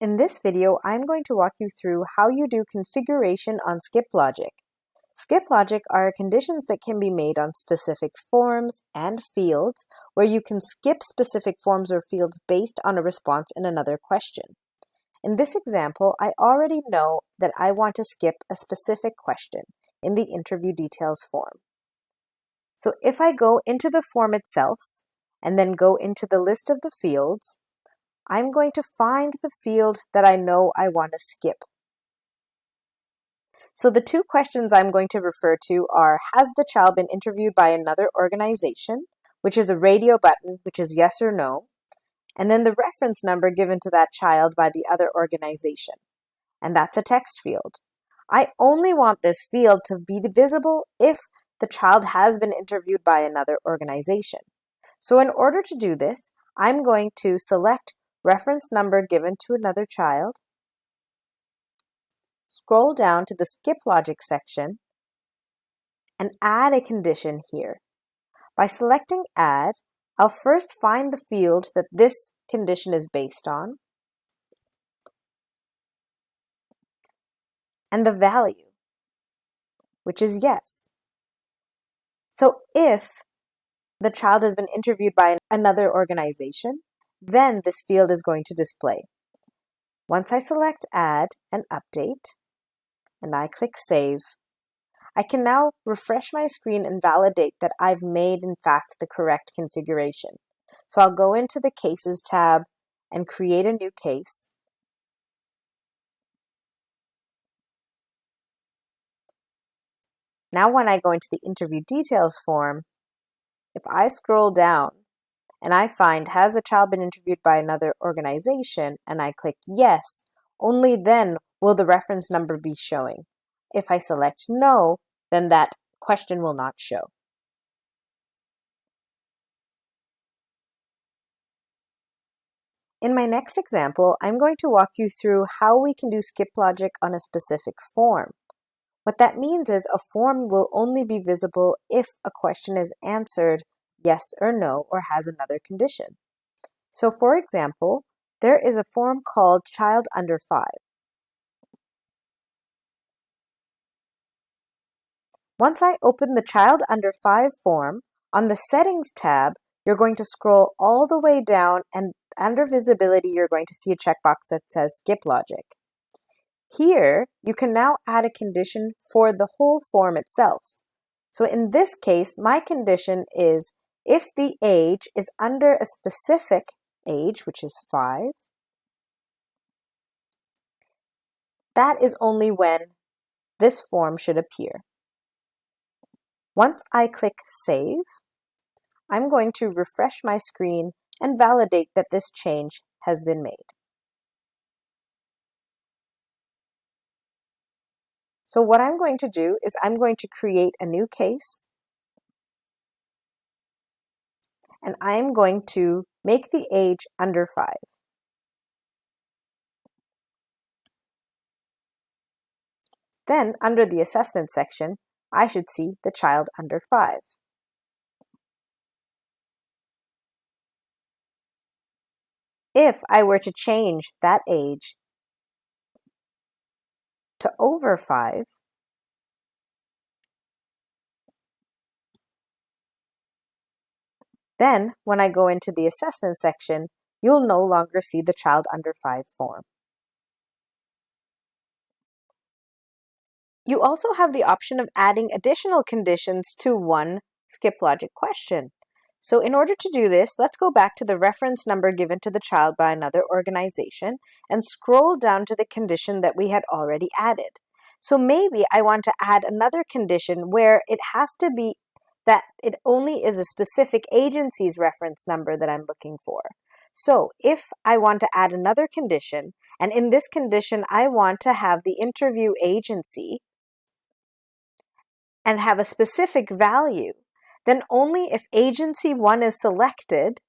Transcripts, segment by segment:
In this video, I'm going to walk you through how you do configuration on skip logic. Skip logic are conditions that can be made on specific forms and fields where you can skip specific forms or fields based on a response in another question. In this example, I already know that I want to skip a specific question in the interview details form. So if I go into the form itself and then go into the list of the fields, I'm going to find the field that I know I want to skip. So the two questions I'm going to refer to are, has the child been interviewed by another organization, which is a radio button, which is yes or no, and then the reference number given to that child by the other organization, and that's a text field. I only want this field to be visible if the child has been interviewed by another organization. So in order to do this, I'm going to select reference number given to another child, scroll down to the skip logic section, and add a condition here. By selecting add, I'll first find the field that this condition is based on, and the value, which is yes. So if the child has been interviewed by another organization, then this field is going to display. Once I select add and update, and I click save, I can now refresh my screen and validate that I've made, in fact, the correct configuration. So I'll go into the Cases tab and create a new case. Now when I go into the Interview Details form, if I scroll down and I find, has the child been interviewed by another organization, and I click yes, only then will the reference number be showing. If I select no, then that question will not show. In my next example, I'm going to walk you through how we can do skip logic on a specific form. What that means is a form will only be visible if a question is answered yes or no or has another condition. So for example, there is a form called Child Under 5. Once I open the Child Under 5 form, on the Settings tab, you're going to scroll all the way down, and under Visibility, you're going to see a checkbox that says Skip Logic. Here, you can now add a condition for the whole form itself. So in this case, my condition is if the age is under a specific age, which is 5, that is only when this form should appear. Once I click Save, I'm going to refresh my screen and validate that this change has been made. So what I'm going to do is I'm going to create a new case, and I'm going to make the age under 5. Then, under the assessment section, I should see the child under 5. If I were to change that age to over 5, then when I go into the assessment section, you'll no longer see the child under 5 form. You also have the option of adding additional conditions to one skip logic question. So in order to do this, let's go back to the reference number given to the child by another organization and scroll down to the condition that we had already added. So maybe I want to add another condition where it has to be that it only is a specific agency's reference number that I'm looking for. So if I want to add another condition, and in this condition I want to have the interview agency and have a specific value, then only if agency 1 is selected,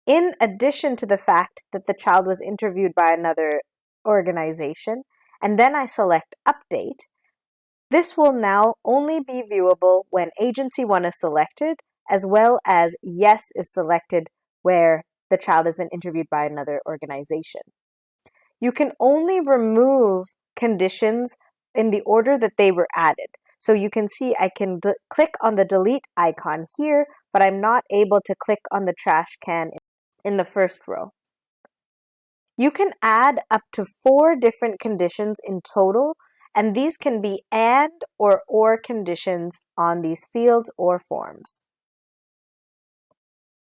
in addition to the fact that the child was interviewed by another organization, and then I select update, this will now only be viewable when agency 1 is selected, as well as yes is selected where the child has been interviewed by another organization. You can only remove conditions in the order that they were added. So you can see I can click on the delete icon here, but I'm not able to click on the trash can in the first row. You can add up to 4 different conditions in total, and these can be and or conditions on these fields or forms.